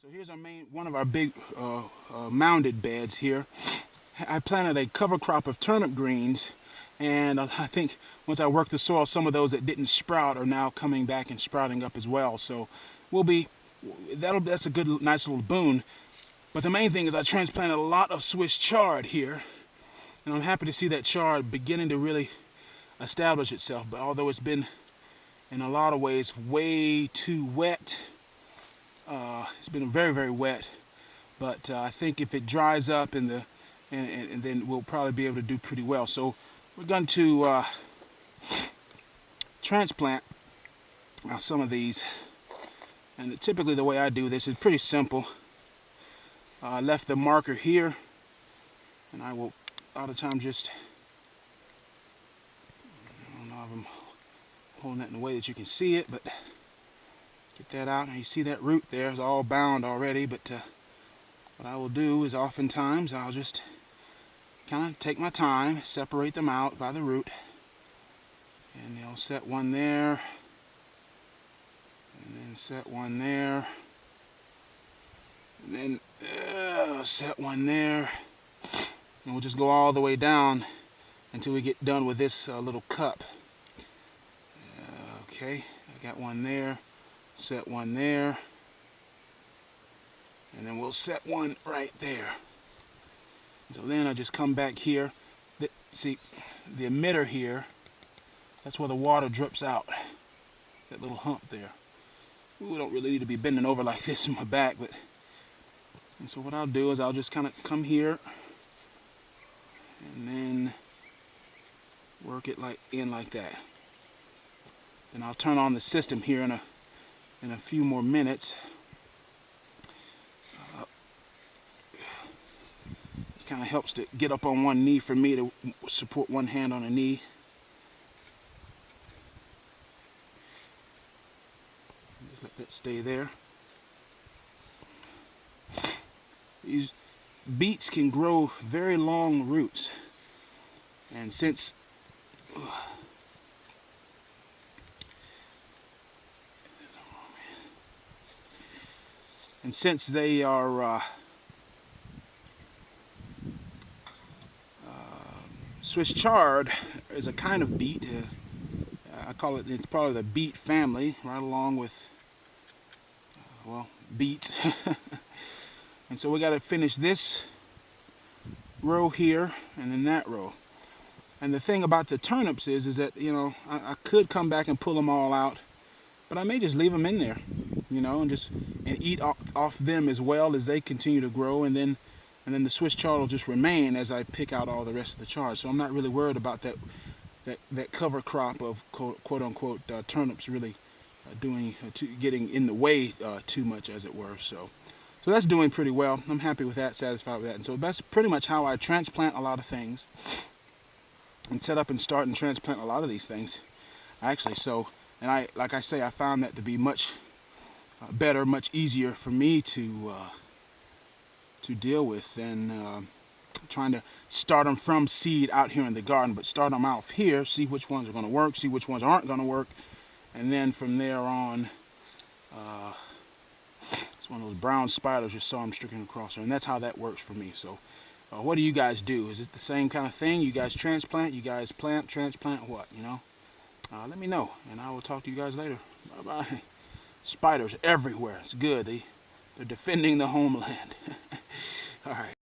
So here's one of our big mounded beds here. I planted a cover crop of turnip greens, and I think once I work the soil, some of those that didn't sprout are now coming back and sprouting up as well. So that's a good, nice little boon. But the main thing is I transplanted a lot of Swiss chard here, and I'm happy to see that chard beginning to really establish itself. But although it's been, in a lot of ways, way too wet, it's been very, very wet. But I think if it dries up and then we'll probably be able to do pretty well. So we're going to transplant some of these. And typically the way I do this is pretty simple. I left the marker here, and I will a lot of times just, I don't know if I'm holding that in a way that you can see it, but get that out. Now you see that root there is all bound already, but what I will do is oftentimes I'll just kind of take my time, separate them out by the root, and I'll set one there, and then set one there, and then set one there, and we'll just go all the way down until we get done with this little cup. Okay, I got one there, set one there, and then we'll set one right there. So then I just come back here. See, the emitter here, that's where the water drips out, that little hump there. We don't really need to be bending over like this in my back, and so what I'll do is I'll just kind of come here and then work it in like that. Then I'll turn on the system here in a few more minutes. It kind of helps to get up on one knee for me to support one hand on a knee. Just let that stay there. These beets can grow very long roots, and since they are Swiss chard is a kind of beet. I call it, it's part of the beet family, right along with well, beets. And so we got to finish this row here and then that row. And the thing about the turnips is that, you know, I could come back and pull them all out, but I may just leave them in there, you know, and eat off them as well as they continue to grow, and then the Swiss chard will just remain as I pick out all the rest of the chard. So I'm not really worried about that cover crop of quote unquote turnips really getting in the way too much, as it were. So that's doing pretty well. I'm happy with that, satisfied with that. And so that's pretty much how I transplant a lot of things, and set up and start and transplant a lot of these things, actually. So, and like I say, I found that to be much better, much easier for me to deal with than trying to start them from seed out here in the garden. But start them out here, see which ones are going to work, see which ones aren't going to work, and then from there on, it's one of those brown spiders you saw them streaking across there, and that's how that works for me. So what do you guys do? Is it the same kind of thing? You guys transplant? You guys plant, transplant, what, you know? Let me know, and I will talk to you guys later. Bye-bye. Spiders everywhere. It's good. They're defending the homeland. All right.